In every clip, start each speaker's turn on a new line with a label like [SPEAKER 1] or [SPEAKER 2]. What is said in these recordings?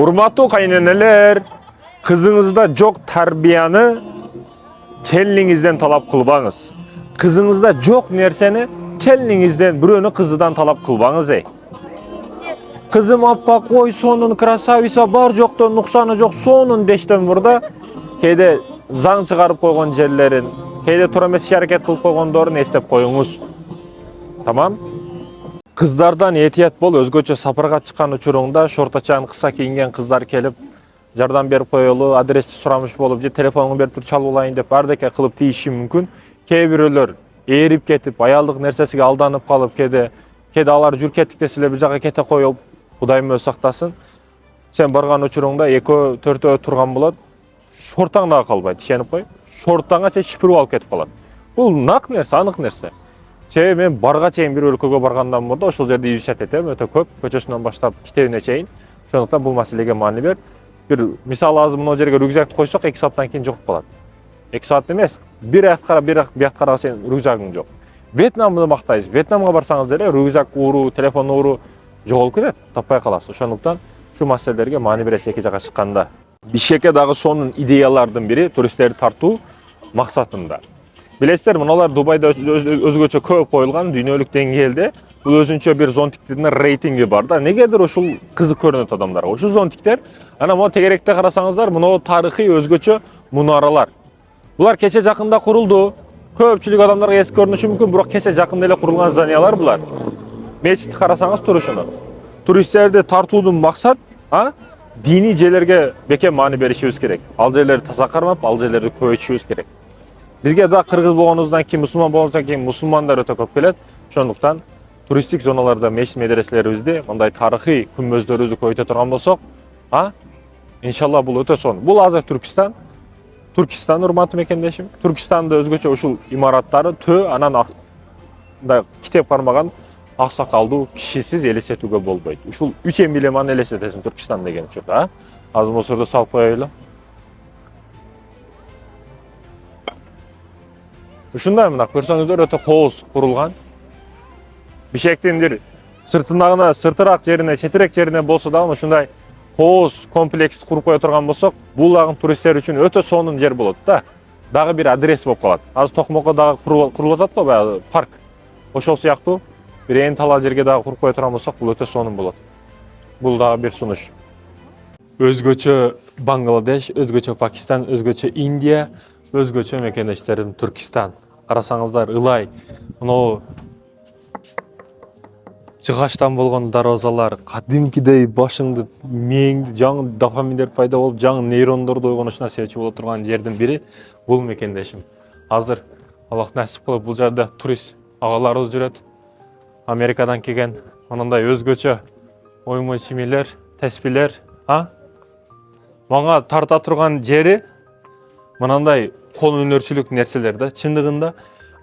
[SPEAKER 1] Urmatlı kayneneler, kızınızda çok terbiyeni kendinizden talap kılbanız. Kızınızda çok nerseni kendinizden, biröөнү kızıdan talap kılbanız ey. Kızım appa koy sonun krasavisa bar jokton nuksanı jok sonun deşten burada keyde zaң çıkarıp koygon жерlerin, keyde тура эмес hareket kılıp koygondorун эстеп koyuңуз. Tamam? Kızlardan ehtiyat bol, özgöçө сапарга чыккан учуруңда шортачан кыса кийинген кыздар келип жардам берип коелу, адрести сурамыш болуп же телефонуңду берип туруп чалып алайын деп бардеке кылып тийиши мүмкүн. Кээ бирөөлөр ээрип кетип, аялдык нерсесиге алданып калып, кээде алар жүр кеттик деселер бир жака кете коюп, Кудайым өзү сактасын. Сен барган учуруңда 2-4 турган болот. Шортаң дагы калбайт, ишенип кой. Шортаңга чейин шипирип алып кетип калат. Бул нак нерсе, анык нерсе. Себеби мен барга чейин бир өлкөгө баргандан мурда ошол жерде изучать этем, өтө көп, көчөсүнөн баштап китебине чейин. Ошондуктан бул маселеге маани бер. Бир мисалы азыр мына жерге рюкзакты койсок 2 сааттан кийин жогуп калат. 2 саат эмес, бир аят карага сен рюкзагың жок. Вьетнамды мактайсыз. Вьетнамга барсаңыз деле рюкзак ууру, телефон ууру жоголуп кетет, таппай каласыз. Ошондуктан şu маселелерге маани бересиз эки жака чыкканда. Бишкекке дагы сонун идеялардын бири туристтерди тартуу максатында. Билесиздер, мыналар Дубайда өзгөчө көп коюлган дүйнөлүк деңгээлде бул өзүнчө бир зонтиктердин рейтинги бар да. Негедир ушул кызык көрүнөт адамдарга. Ушул зонтиктер, ана могу тегеректе карасаңыздар, мына тарыхый өзгөчө мунаралар. Булар кече жакында курулду. Көпчүлүк адамдарга эски көрүнүшү мүмкүн, бирок кече жакында эле курулган зданиялар булар. Мечитти карасаңыз турушуну. Туристтерди тартуудун максат, диний жерлерге бекем маани беришибиз керек. Ал жерлерди таза кармап, ал жерлерди көбөйтүшүбүз керек. Бизге да кыргыз болгонубуздан кийин, мусулман болгонубуздан кийин мусулмандар өтө көп келет. Ошондуктан туристтик зоналарда мечит медреселерибизди, мындай тарыхый күмбөздөрүбүздү көбөйтө турган болсок, иншалла бул өтө сонун. Бул азыр Түркистан. Түркистан урматтуу мекендешим. Түркистанда өзгөчө ушул имараттары анан мындай китеп кармаган аксакалдуу кишисиз элестетүүгө болбойт. Ушул 3 эмблеманы элестетесиң Түркистан деген учурда, Азыр мусорду салып коелу. Ушундай мына көрсөңүздөр өтө кооз курулган. Бишкектин бир сыртындагына, сыртыраак жерине, четирээк жерине болсо дагы ушундай кооз комплексти куруп кое турган болсок, бул дагы туристтер үчүн өтө сонун жер болот да. Дагы бир адрес болуп калат. Азыр Токмокко дагы курулуп атат го баягы парк. Ошол сыяктуу бир эң талаа жерге дагы куруп кое турган болсок, бул өтө сонун болот. Бул дагы бир сунуш. Өзгөчө Бангладеш, өзгөчө Пакистан, өзгөчө Индия, өзгөчө мекендештерим Түркистан. Карасаңыздар, ылай, мына жыгачтан болгон дарозалар, кадимкидей башыңды, мээңди жаңы дофаминдер пайда болуп, жаңы нейрондорду ойгонушуна себепчи боло турган жердин бири бул мекендешим. Азыр Аллах насип кылып бул жерде турист агаларыбыз жүрөт. Америкадан келген мындай өзгөчө оймой чимелер, теспилер, мага тарта турган жери мындай кол өнөрчүлүк нерселер да. Чындыгында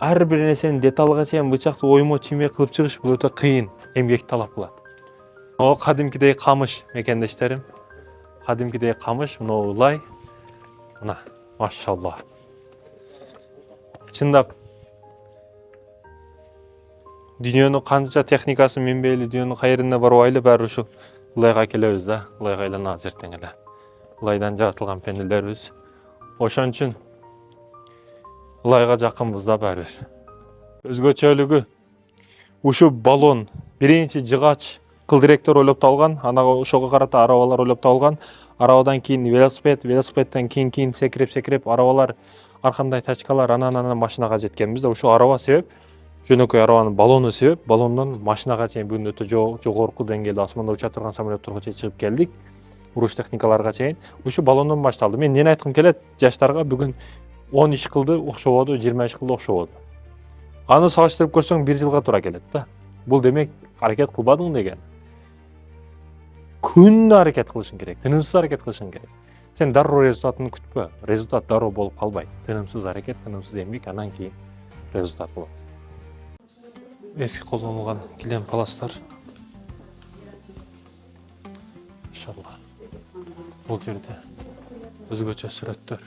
[SPEAKER 1] ар бир нерсенин деталга чейин бычакты оймо чиме кылып чыгыш бул өтө кыйын, эмгек талап кылат. О кадимкидей камыш мекендештерим. Кадимкидей камыш, мына ылай. Мына, машалла. Чындап дүйнөнүн канча техникасын минбейли, дүйнөнүн кайрына барбайлы, баары ушу ылайга келебиз да. Ылайга айланабыз эртең эле. Ылайдан жаратылган пенделербиз. Ошон үчүн ылайга жакынбыз да баары бир. Өзгөчөлүгү ушу баллон биринчи жыгач кылдыректер ойлоп табылган, анага ошого карата арабалар ойлоп табылган. Арабадан кийин велосипед, велосипедден кийин секирип арабалар, аркандай тачкалар анан машинага жеткенбиз да. Ушу араба себеп, жөнөкөй арабанын баллону себеп, баллондон машинага чейин бүгүн өтө жогорку деңгээлде асманда уча турган самолетторго чейин чыгып келдик. Уруш техникаларга чейин. Ушу баллондон башталды. Мен эмне айткым келет, жаштарга бүгүн 10 иш кылды окшободу, 20 иш кылды окшободу. Аны салыштырып көрсөң 1 жылга туура келет да. Бул демек аракет кылбадың деген. Күнү аракет кылышың керек, тынымсыз аракет кылышың керек. Сен дароо результатын күтпө. Результат дароо болуп калбайт. Тынымсыз аракет, тынымсыз эмгек, анан кийин результат болот. Эски колдонулган килем паластар. Иншалла. Бул жерде өзгөчө сүрөттөр.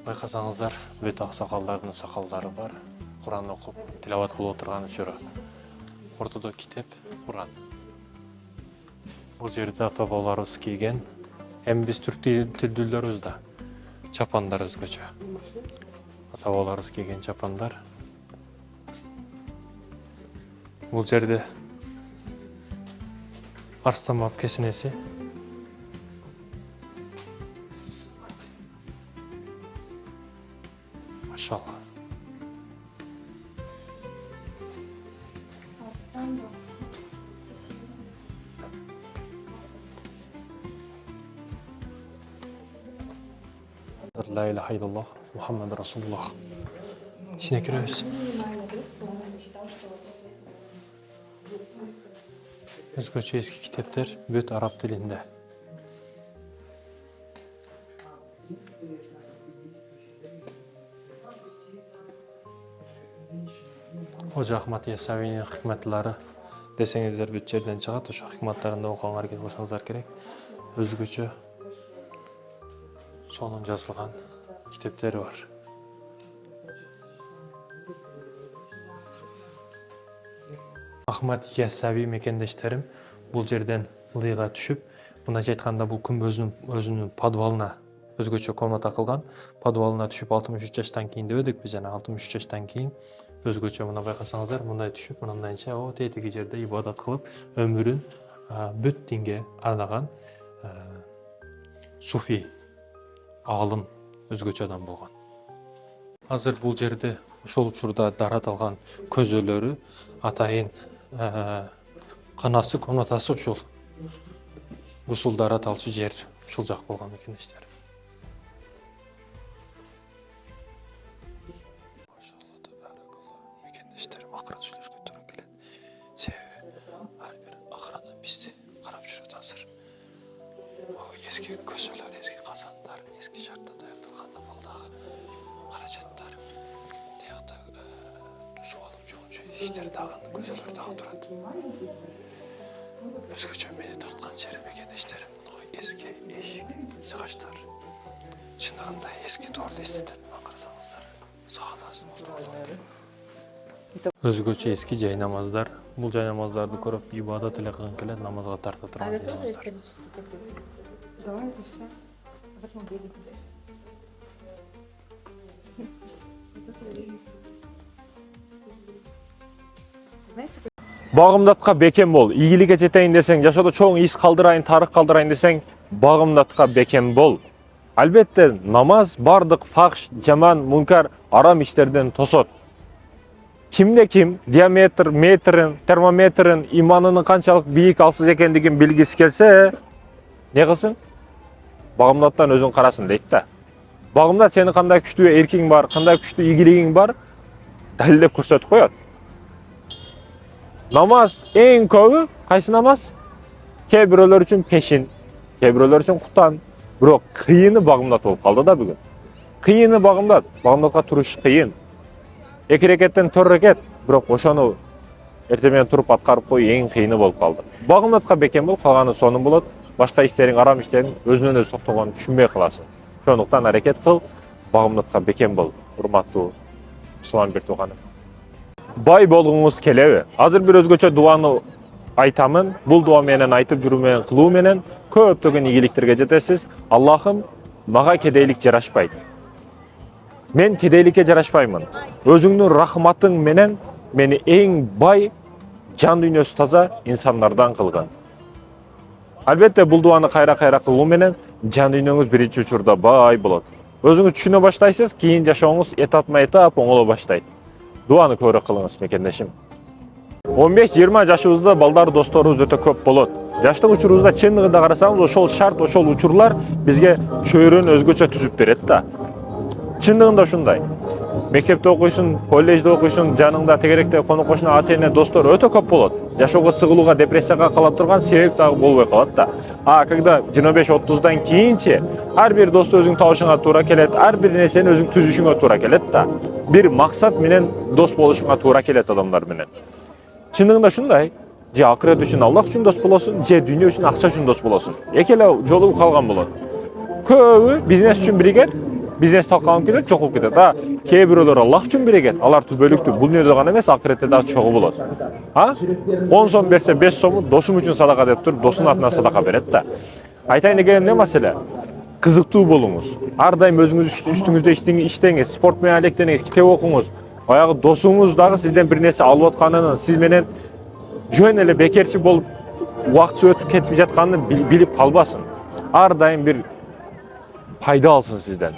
[SPEAKER 1] Байкасаңыздар, бүт аксакалдардын сакалдары бар. Куран окуп, тилават кылып отурган учуру. Ортодо китеп, Куран.
[SPEAKER 2] Бұл жерде ата-бабаларыбыз кийген. Hem biz Türk tilдүүлөрүбүз да. Çapanдар өзгөчө. Ата-бабаларыбыз кийген çapanдар. Бұл жерде Арыстан баб кесенеси. Машалла. La ilahe illallah, Muhammed Resulullah. İçine giriyoruz. Özgürce eski kitaplar, büt Arap dilinde. Hoca Ahmet Yesavi'nin hikmetleri desеңіздер büt жерден çıgat, o hikmetlerinde okuğan hareket kılsanızlar gerek. Özgürce sonun жазылған kitapları var. Ahmet Yesavi mekendештерим бұл жерден ылыйга түшүп, мындайча айтканда бұл күн өзүнүн подвалына өзгөчө комната кылган. Подвалына түшүп 63 жаштан кийин деп эдик биз, жана 63 жаштан кийин өзгөчө мына байкасаңыздар, мындай түшүп, мындайча о тетиги жерде ибадат кылып, өмүрүн бүт динге арнаган суфи алым өзгөчө адам болгон. Азыр бул жерде ошол учурда даратылган көзөлөрү атайын канасы комнатасы ушул. Ушул дараталчу жер ушул жак болгон мекендештер. Машалла табаракалла. Мекендештер акырын сүйлөшкө туура келет. Себеби ар бир акырын бизди карап жүрөт азыр. Eski kösöler, eski kazanlar, eski şartta dayanılgan baldağı karacatlar, diyakta tuzu alıp çoğunca işler dağın, kösöler dağı durat. Özgöçö meni tartkan jeri mekendештерим, eski eşik, çağaçlar. Çındığında eski doğruda estetетін akırsanızlar, sağanasın oldu. Өзгөчө эски жай намаздар. Бул жай намаздарды көрүп, ибадат эле кылгың келет, намазга тарта турган жай намаздар.
[SPEAKER 3] Давай это все. А почему бегать не Знаете,
[SPEAKER 1] Багымдатка бекем бол. Ийгиликке жетейин десең, жашоодо чоң иш калдырайын, тарых калдырайын десең, багымдатка бекем бол. Албетте намаз бардык фахш, жаман, мункар, арам иштерден тосот. Kimde kim diametr, metrin, termometrin, imanının kançalık biyik alsız ekendигин bilgisi kelse, ne kılsın? Багымдаттан өзүн карасын дейт да. Багымдат сени кандай күчтүү эркиң бар, кандай күчтүү ийгилигиң бар, далилдеп көрсөтүп коет. Намаз эң көбү кайсы намаз? Кээ бирөөлөр үчүн пешин, кээ бирөөлөр үчүн кутан. Бирок кыйыны багымдат болуп калды да бүгүн. Кыйыны багымдат, багымдатка туруш кыйын. 2 рекеттен 4 рекет, бирок ошону эртең менен туруп аткарып коюу эң кыйыны болуп калды. Багымдатка бекем бол, калганы сонун болот. Башка иштериң, арам иштериң өзүнөн өзү токтогонун түшүнбөй каласың. Ошондуктан аракет кыл, багымдатка бекем бол, урматтуу Мусулманбек тууганым. Бай болгуңуз келеби? Азыр бир өзгөчө дуаны айтамын. Бул дуа менен айтып жүрүү менен кылуу менен көптөгөн ийгиликтерге жетесиз. Аллахым, мага кедейлик жарашпайт. Мен кедейликке жарашпаймын. Өзүңдүн рахматың менен мени эң бай, жан дүйнөсү таза инсандардан кылгын. Албетте бул дуаны кайра-кайра кылуу менен жан дүйнөңүз биринчи учурда бай болот. Өзүңүз түшүнө баштайсыз, кийин жашооңуз этапма-этап оңоло баштайт. Дуаны көбүрөөк кылыңыз мекендешим. 15-20 жашыбызда балдар досторубуз өтө көп болот. Жаштык учурубузда чындыгында карасаңыз, ошол шарт, ошол учурлар бизге чөйрөнү өзгөчө түзүп берет да. Чындыгында ушундай. Мектепте окуйсуң, коллежде окуйсуң, жаныңда тегеректе кону кошуна ата-эне достор өтө көп болот. Жашоого сыгылууга, депрессияга кала турган себеп дагы болбой калат да. Когда 25-30дан кийинчи ар бир досту өзүң табышыңа туура келет, ар бир нерсени өзүң түзүшүңө туура келет да. Бир максат менен дос болушуңа туура келет адамдар менен. Чындыгында ушундай. Же акырет үчүн Аллах үчүн дос болосуң, же дүйнө үчүн акча үчүн дос болосуң. Эки эле жолу калган болот. Көбү бизнес үчүн биригет, Бизнес талкаланып кетет, жок болуп кетет. Кээ бирөөлөр Аллах үчүн берекет. Алар түбөлүктүү бул дүйнөдө гана эмес, акыретте дагы чогуу болот. 10 сом берсе 5 сому досум үчүн садака деп туруп, досунун атынан садака берет да. Айтайын деген эмне маселе? Кызыктуу болуңуз. Ар дайым өзүңүз үстүңүздө иштеңиз, спорт менен алектениңиз, китеп окуңуз. Баягы досуңуз дагы сизден бир нерсе алып атканын, сиз менен жөн эле бекерчи болуп убакыт өтүп кетип жатканын билип калбасын. Ар дайым бир пайда алсын сизден.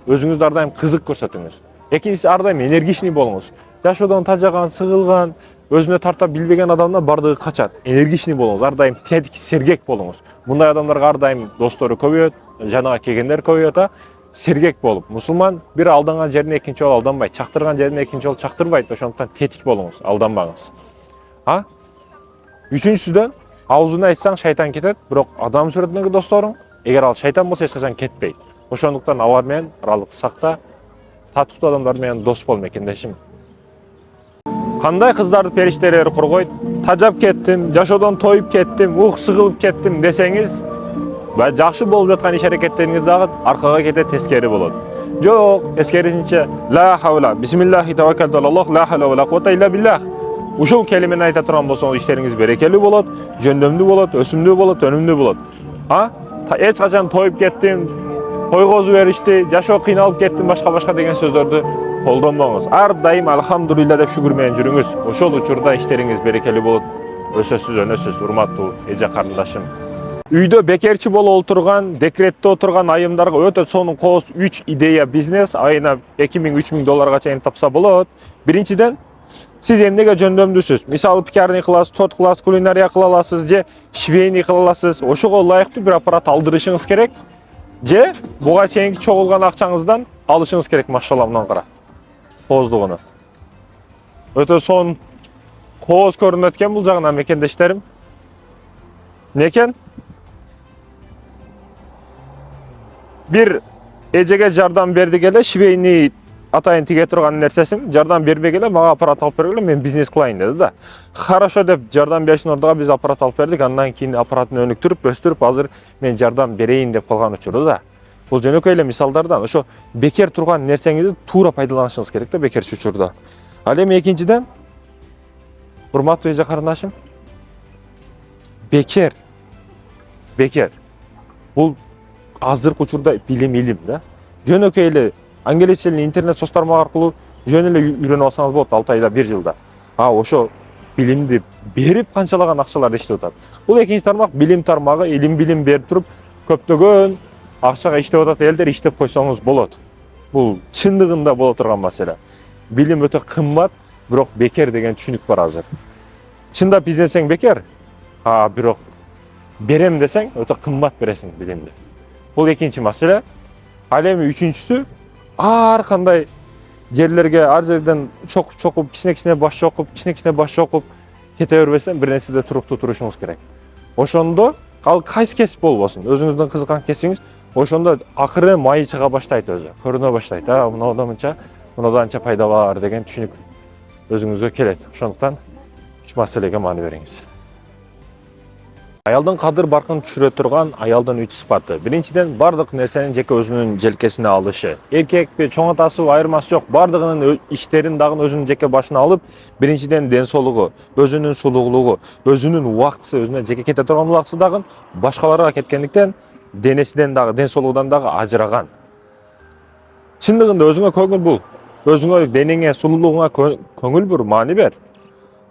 [SPEAKER 1] Өзүңүздү ар дайым кызык көрсөтүңүз. Экинчиси, ар дайым энергичный болуңуз. Жашоодон тажаган, сыгылган, өзүнө тарта билбеген адамдар бардыгы качат. Энергичный болуңуз, ар дайым тетик, сергек болуңуз. Мындай адамдарга ар дайым достору көбөйөт, жанага келгендер көбөйөт. Сергек болуп, мусулман бир алданган жерине экинчи жолу алданбайт, чактырган жерине экинчи жолу чактырбайт. Ошондуктан тетик болуңуз, алданбаңыз. Үчүнчүсүдөн, аузуна айтсаң шайтан кетет, бирок адам сүрөтүндөгү досторуң, эгер ал шайтан болсо эч качан кетпейт. Ошондуктан алар менен аралыкты сакта, татыктуу адамдар менен дос бол мекендешим. Кандай кыздарды периштелер кургойт? Тажап кеттим, жашоодон тоюп кеттим, сыгылып кеттим десеңиз, жакшы болуп жаткан иш аракеттериңиз дагы аркага кете тескери болот. Жок, эскерисинче ла хаула, бисмиллахи таваккалту алаллах, ла хаула ва ла куввата илля биллах. Ушул келимени айта турган болсоңуз иштериңиз берекелүү болот, жөндөмдүү болот, өсүмдүү болот, өнүмдүү болот. Эч качан тоюп кеттим, койгозуп беришти, жашоо кыйналып кеттим, башка деген сөздөрдү колдонбоңуз. Ар дайым алхамдулилля деп шүгүр менен жүрүңүз. Ошол учурда иштериңиз берекелүү болот. Өсөсүз, өнөсүз, урматтуу эже карындашым. Үйдө бекерчи болуп отурган, декретте отурган айымдарга өтө сонун кооз 3 идея бизнес айына 2000-3000 долларга чейин тапса болот. Биринчиден, сиз эмнеге жөндөмдүүсүз? Мисалы, пекарный кыласыз, торт кыласыз, кулинария кыла аласыз же швейный кыла аласыз. Ошого ылайыктуу бир аппарат алдырышыңыз керек. Же буга чейинки чогулган акчаңыздан алышыңыз керек, машалла, мындан кара. Кооздугуну. Өтө сонун кооз көрүнөт экен бул жагынан мекендештерим. Некен? Бир эжеге жардам берди келе, швейный атайын тиге турган нерсесин жардам бербей келе, мага аппарат алып бергиле, мен бизнес кылайын деди да. Хорошо деп жардам беришин ордуга биз аппарат алып бердик, андан кийин аппаратын өнүктүрүп, өстүрүп, азыр мен жардам берейин деп калган учурда да. Бул жөнөкөй эле мисалдардан. Ошо бекер турган нерсеңизди туура пайдаланышыңыз керек да бекерчи учурда. Ал эми экинчиден, урматтуу эже карындашым, бекер. Бул азыркы учурда илим да. Жөнөкөй эле англис тилин интернет соц тармагы аркылуу жөн эле үйрөнүп алсаңыз болот 6 айда 1 жылда. Ошо билимди берип канчалаган акчаларды иштеп атат. Бул экинчи тармак билим тармагы, билим берип туруп көптөгөн акчага иштеп атат элдер иштеп койсоңуз болот. Бул чындыгында боло турган маселе. Билим өтө кымбат, бирок бекер деген түшүнүк бар азыр. Чындап издесең бекер, бирок берем десең өтө кымбат бересиң билимди. Бул экинчи маселе. Ал эми үчүнчүсү, ар кандай жерлерге, ар жерден чокуп, кичине баш чокуп кете бербесен, бир нерседе туруктуу турушуңуз керек. Ошондо ал кайсы кесип болбосун, өзүңүздүн кызыккан кесибиңиз, ошондо акыры майы чыга баштайт өзү. Көрүнө баштайт. Мынада мынча, мынада анча пайда бар деген түшүнүк өзүңүзгө келет. Ошондуктан үч маселеге маани бериңиз. Аялдын кадыр баркын түшүрө турган аялдын 3 сыпаты. Биринчиден, бардык нерсенин жеке өзүнүн желкесине алышы. Эркекпи, чоң атасыбы айырмасы жок, бардыгынын иштерин дагы өзүнүн жеке башына алып, биринчиден ден соолугу, өзүнүн сулуулугу, өзүнүн убактысы, өзүнө жеке кете турган убактысы дагы башкаларга кеткендиктен денесинен дагы, ден соолугунан дагы ажыраган. Чындыгында өзүңө көңүл бул. Өзүңө, денеңе, сулуулугуңа көңүл бур, маани бер.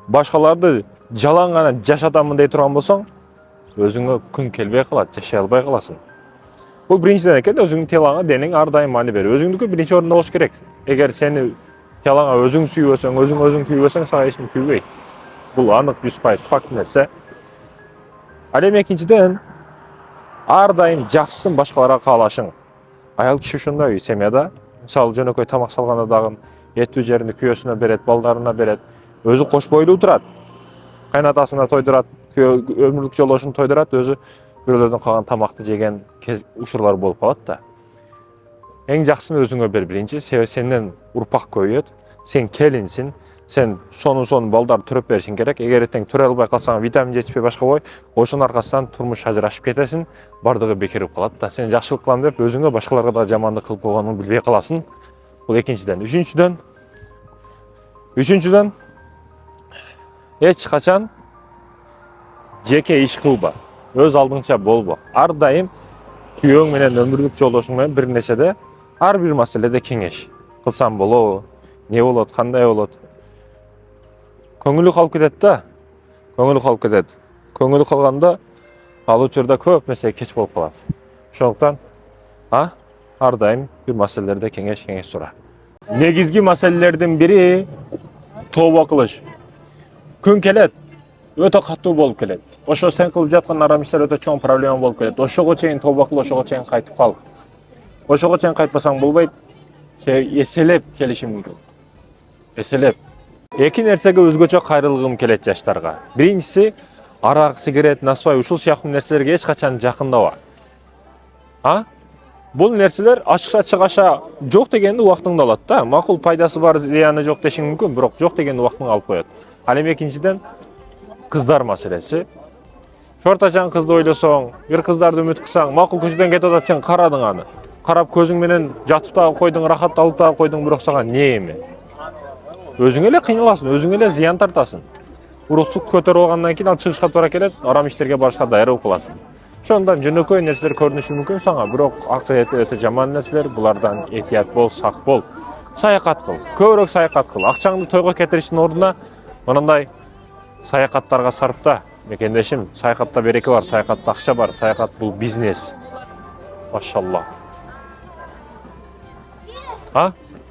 [SPEAKER 1] Башкаларды жалаң гана жашатамын дей турган болсоң, өзүңө күн келбей калат, жашай албай каласың. Бул биринчиден экен, өзүңдүн телаңа, денең ар дайым маани бер. Өзүңдүкү биринчи орунда болуш керек. Эгер сени телаңа өзүң сүйбөсөң, өзүң күйбөсөң, сага эч ким күйбөйт. Бул анык 100% факт нерсе. Ал эми экинчиден, ар дайым жакшысын башкаларга каалашың. Аял киши ушундай семьяда, мисалы жөнөкөй тамак салганда дагы эттүү жерин күйөөсүнө берет, балдарына берет, өзү кош бойлуу турат. Кайнатасына тойдурат, өмүрлүк жолдошун тойдурат, өзү бирөөлөрдөн калган тамакты жеген учурлар болуп калат да. Eң жакшысын өзүңө бер биринчи, себеби сенден урпак көбөйөт. Sen kelinsin, sen sonun балдар түрөп беришиң керек. Эгер эртең түрө албай калсаң, витамин жетишпей башка бой, ошонун аркасынан турмуш ажырашып кетесиң, бардыгы бекер калат да. Сен жакшылык кылам деп өзүңө башкаларга да жамандык кылып койгонуңду билбей каласың. Бул экинчиден. Үчүнчүдөн эч качан жеке иш кылба. Өз алдыңча болбо. Ар дайым күйөөң менен өмүрлүк жолдошуң менен бир нерседе, ар бир маселеде кеңеш кылсам болобу? Не болот, кандай болот? Көңүлү калып кетет да. Көңүлү калганда ал учурда көп нерсе кеч болуп калат. Ошондуктан ар дайым бир маселелерде кеңеш сура. Негизги маселелердин бири тооба кылыш. Күн келет, өтө катуу болуп келет. Ошо сен кылып жаткан арам иштер өтө чоң проблема болуп келет. Ошого чейин тооба кыл, ошого чейин кайтып кал. Ошого чейин кайтпасаң болбойт. Эселеп келиши мүмкүн. Эселеп. Эки нерсеге өзгөчө кайрылгым келет жаштарга. Биринчиси, арак, сигарет, насвай ушул сыяктуу нерселерге эч качан жакындаба. Бул нерселер ашыкча чыгаша жок дегенди убактыңды алат да. Макул пайдасы бар, зыяны жок дешиң мүмкүн, бирок жок дегенди убактыңды алып коет. Ал эми экинчиден кыздар маселеси. Шортачан кызды ойлосоң, бир кыздарды үмүт кылсаң, макул көчөдөн кетип атат, сен карадың аны. Карап көзүң менен жатып дагы койдуң, рахат алып дагы койдуң, бирок сага не эми? Өзүң эле кыйналасың, өзүң эле зыян тартасың. Уруктук көтөрүп алгандан кийин ал чыгышка туура келет, арам иштерге барышка даяр болуп каласың. Ошондон жөнөкөй нерселер көрүнүшү мүмкүн сага, бирок акыйкаты өтө жаман нерселер. Булардан этият бол, сак бол. Саякат кыл, көбүрөөк саякат кыл. Акчаңды тойго кетириштин ордуна мындай саякаттарга сарпта. Мекендешим, саякатта береке бар, саякатта акча бар, саякат бул бизнес. Машалла.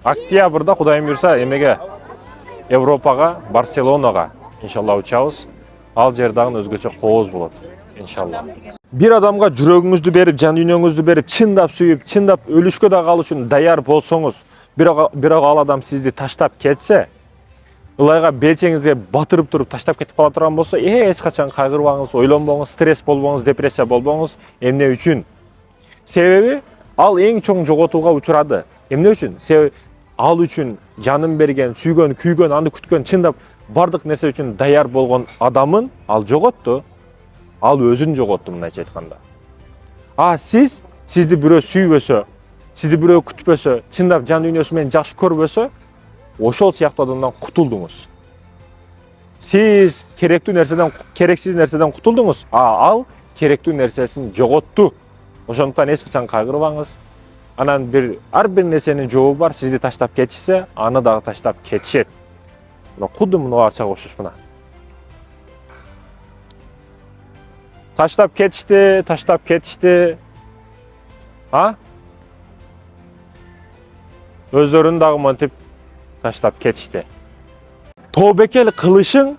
[SPEAKER 1] Октябрда Кудайым буйрса эмеге Европага, Барселонага иншалла учабыз. Ал жер дагы өзгөчө кооз болот иншалла. Бир адамга жүрөгүңүздү берип, жан дүйнөңүздү берип, чындап сүйүп, чындап өлүшкө да калыш үчүн даяр болсоңуз, бирок ал адам сизди таштап кетсе, ылайга белчеңизге батырып туруп таштап кетип кала турган болсо, эч качан кайгырбаңыз, ойлонбоңуз, стресс болбоңуз, депрессия болбоңуз. Эмне үчүн? Себеби ал эң чоң жоготууга учурады. Эмне үчүн? Себеби ал үчүн жанын берген, сүйгөн, күйгөн, аны күткөн, чындап бардык нерсе үчүн даяр болгон адамын ал жоготту. Ал өзүн жоготту мындайча айтканда. Сизди бирөө сүйбөсө, сизди бирөө күтпөсө, чындап жан дүйнөсү менен жакшы көрбөсө, ошол сыяктуу адамдан кутулдуңуз. Сиз керектүү нерседен, керексиз нерседен кутулдуңуз, ал керектүү нерсесин жоготту. Ошондуктан эч качан кайгырбаңыз. Анан ар бир нерсенин жообу бар. Сизди таштап кетишсе, аны дагы таштап кетишет. Кудум муну арчага окшош мына. Таштап кетишти. Өздөрүн дагы монтип таштап кетишти. Тообекел кылышың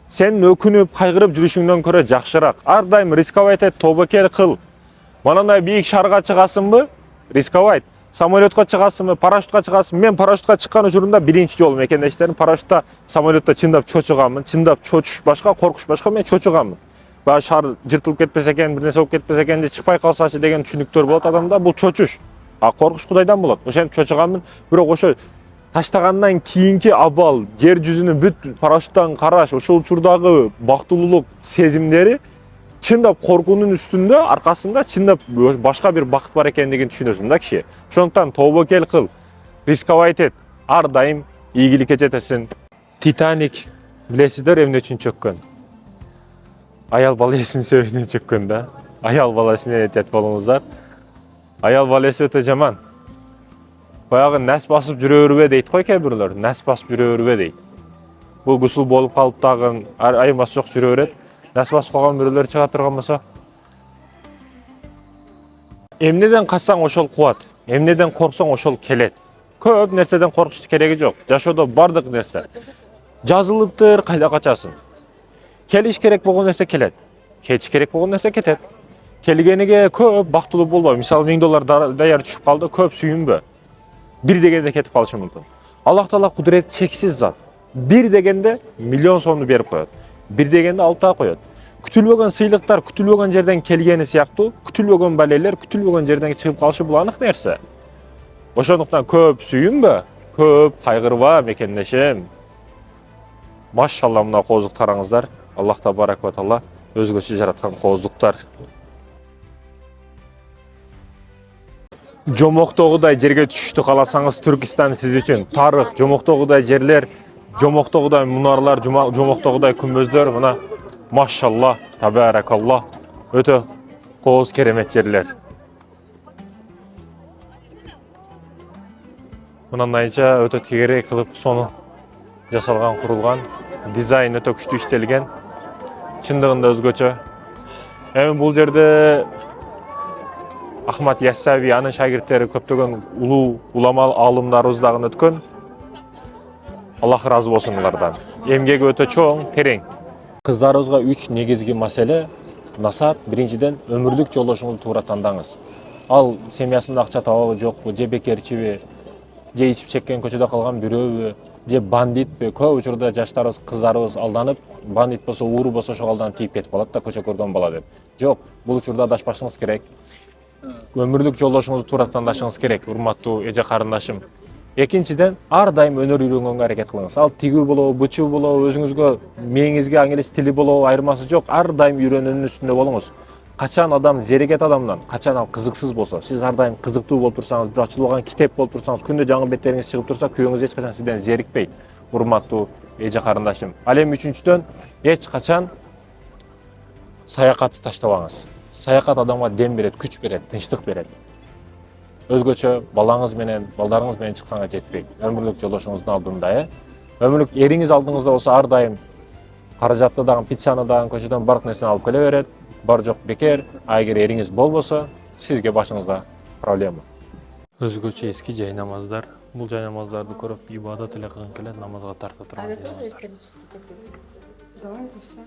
[SPEAKER 1] сен өкүнүп, кайгырып жүрүшүңдөн көрө жакшыраак. Ар дайым рисковать эт, тообекел кыл. Манандай бийик шарга чыгасыңбы? Рисковать. Самолетка чыгасыңбы? Парашютка чыгасыңбы? Мен парашютка чыккан учурумда биринчи жолу мекендештерим. Парашютта, самолетта чындап чочуганмын. Чындап чочуш башка, коркуш башка, мен чочуганмын. Баа шар жыртылып кетпесе экен, бир нерсе болуп кетпесе экен, же чыкпай калсачы деген түшүнүктөр болот адамда. Бул чочуш. Коркуш Кудайдан болот. Ошентип чочуганмын. Бирок ошо таштагандан кийинки абал, жер жүзүнү бүт парашюттан караш, ошол учурдагы бактылуулук сезимдери чындап коркуунун үстүндө, аркасында чындап башка бир бакыт бар экендигин түшүнөсүң да киши. Ошондуктан тообекел кыл, рисковать эт, ар дайым ийгиликке жетесиң. Титаник билесиздер эмне үчүн чөккөн? Аял бала эсин себебинен чөккөн да. Аял баласына этият болуңуздар. Аял бала эси өтө жаман. Баягы нас басып жүрө бербе дейт го кээ бирлер. Нас басып жүрө бербе дейт. Бул гусул болуп калып дагы айырмасы жок жүрө берет. Нас басып калган бирлер чыга турган болсо. Эмнеден качсаң ошол кубат. Эмнеден корксоң ошол келет. Көп нерседен коркуштун кереги жок. Жашоодо бардык нерсе жазылыптыр, кайда качасың. Келиш керек болгон нерсе келет. Кетиш керек болгон нерсе кетет. Келгениге көп бактылуу болбо. Мисалы $1000 даяр түшүп калды, көп сүйүнбө. Бир дегенде кетип калышы мүмкүн. Аллах Таала кудурет чексиз зат. Бир дегенде миллион сомду берип коет. Бир дегенде алып та коет. Күтүлбөгөн сыйлыктар күтүлбөгөн жерден келгени сыяктуу, күтүлбөгөн балелер күтүлбөгөн жерден чыгып калышы бул анык нерсе. Ошондуктан көп сүйүнбө, көп кайгырба мекендешим. Машалла мына кооздуктарыңыздар. Аллах табарак ва таала өзгөчө жараткан кооздуктар. Жомоктогудай жерге түшүштү кааласаңыз, Түркистан сиз үчүн тарых, жомоктогудай жерлер, жомоктогудай мунарлар, жомоктогудай күмбөздөр, мына машалла, табаракалла, өтө кооз керемет жерлер. Мынандайча өтө тегерек кылып сону жасалган, курулган, дизайн өтө күчтүү иштелген. Чындыгында өзгөчө. Эми бул жерде Ахмад Яссави, анын шагирттери көптөгөн улуу улама аалымдарыбыз дагы өткөн. Аллах разы болсун улардан. Эмгеги өтө чоң, терең. Кыздарыбызга 3 негизги маселе. Насаат, биринчиден өмүрлүк жолдошуңузду туура тандаңыз. Ал семьясында акча табабы жокпу, же бекерчиби, же ичип чеккен көчөдө калган бирөөбү, же бандитпи? Көп учурда жаштарыбыз, кыздарыбыз алданып, бандит болсо, ууру болсо ошого алданып тийип кетип калат да, көчө көргөн бала деп. Жок, бул учурда адашпашыңыз керек. Өмүрлүк жолдошуңузду туура тандашыңыз керек, урматтуу эже карындашым. Экинчиден, ар дайым өнөр үйрөнгөнгө аракет кылыңыз. Ал тигүү болобу, бычуу болобу, өзүңүзгө мээңизге аңелес тили болобу, айырмасы жок. Ар дайым үйрөнүүнүн үстүндө болуңуз. Качан адам зерегет адамдан, качан ал кызыксыз болсо, сиз ар дайым кызыктуу болуп турсаңыз, бир ачылган китеп болуп турсаңыз, күндө жаңы беттериңиз чыгып турса, күйөөңүз эч качан сизден зерикпейт. Урматтуу эже карындашым. Ал эми үчүнчүдөн, эч качан саякатты таштабаңыз. Саякат адамга дем берет, күч берет, тынчтык берет. Өзгөчө балаңыз менен, балдарыңыз менен чыкканга жетпейт. Өмүрлүк жолдошуңуздун алдында, өмүрлүк эриңиз алдыңызда болсо, ар дайым каражатты дагы, пиццаны дагы, көчөдөн бардык нерсени алып келе берет. Бар жок бекер. А эгер эриңиз болбосо, сизге башыңызга проблема. Өзгөчө эски жай намаздар. Бул жай намаздарды көрүп, ибадат эле кылгың келет, намазга тарта турган жай намаздар.
[SPEAKER 3] Давай дұрса.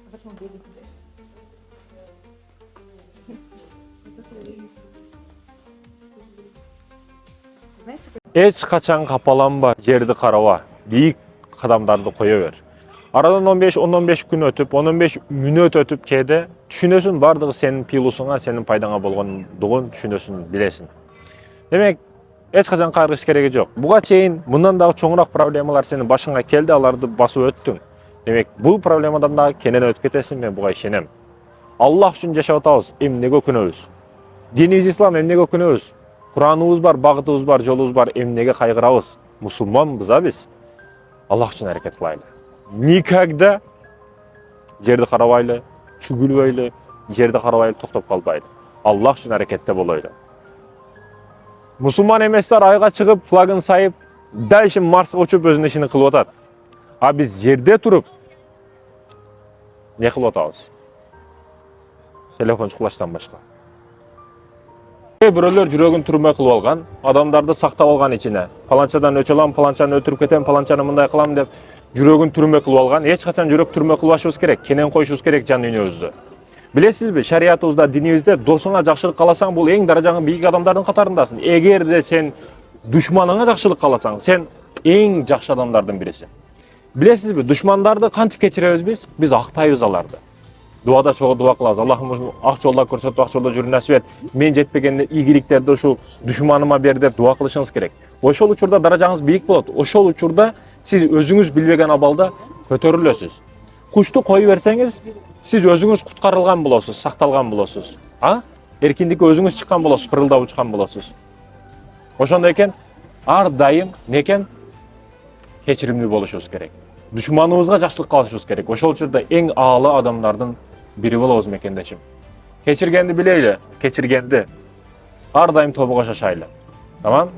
[SPEAKER 3] А почему бегать? Знаете,
[SPEAKER 1] Эч качан капаланба, жерди караба, бийик кадамдарды кое бер. Арадан 15 күн өтүп, 15 мүнөт өтүп кээде түшүнөсүң, бардыгы сенин пилусуңа, сенин пайдаңа болгондугун түшүнөсүң, билесиң. Демек, эч качан кайгырыш кереги жок. Буга чейин мындан дагы чоңураак проблемалар сенин башыңа келди, аларды басып өттүң. Демек, бул проблемадан дагы кенен өтүп кетесиң, мен буга ишенем. Аллах үчүн жашап атабыз, эмнеге өкүнөбүз? Динибиз ислам, эмнеге өкүнөбүз? Кураныбыз бар, багытыбыз бар, жолубуз бар, эмнеге кайгырабыз? Мусулманбыз биз. Аллах үчүн аракет кылайлы. Никогда жерди карабайлы, чүгүлбөйлү, жерди карабайлы токтоп калбайлы. Аллах үчүн аракетте болойлу. Мусулман эместер айга чыгып, флагын сайып, дальше Марска учуп өзүнүн ишин кылып атат. А биз жерде туруп не кылып атабыз? Телефон чукулаштан башка. Бирөөлөр жүрөгүн түрмө кылып алган, адамдарды сактап алган ичине. Паланчадан өч алам, паланчаны өтүрүп кетем, паланчаны мындай кылам деп жүрөгүн түрмө кылып алган. Эч качан жүрөк түрмө кылбашыбыз керек, кенен коюшубуз керек жан дүйнөбүздү. Билесизби, шариятыбызда, динибизде досуңа жакшылык кааласаң, бул эң даражаңы бийик адамдардын катарындасың. Эгерде сен душманыңа жакшылык кааласаң, сен эң жакшы адамдардын бирисиң. Билесизби, душмандарды кантип кечиребиз биз? Биз актайбыз аларды. Дуада чогуу дуа кылабыз. Аллахым ак жолдо көрсөтүп, ак жолдо жүрүүнү насип эт. Мен жетпеген ийгиликтерди ушул душманыма бер деп дуа кылышыңыз керек. Ошол учурда даражаңыз бийик болот. Ошол учурда сиз өзүңүз билбеген абалда көтөрүлөсүз. Кушту кое берсеңиз, сиз өзүңүз куткарылган болосуз, сакталган болосуз. Эркиндикке өзүңүз чыккан болосуз, пырылдап учкан болосуз. Ошондой экен, ар дайым некен кечиримдүү болушубуз керек. Душманыбызга жакшылык кылышыбыз керек. Ошол учурда эң аалы адамдардын бири болобуз мекендешим. Кечиргенди билейли, кечиргенди. Ар дайым тобуга шашайлы. Тамам?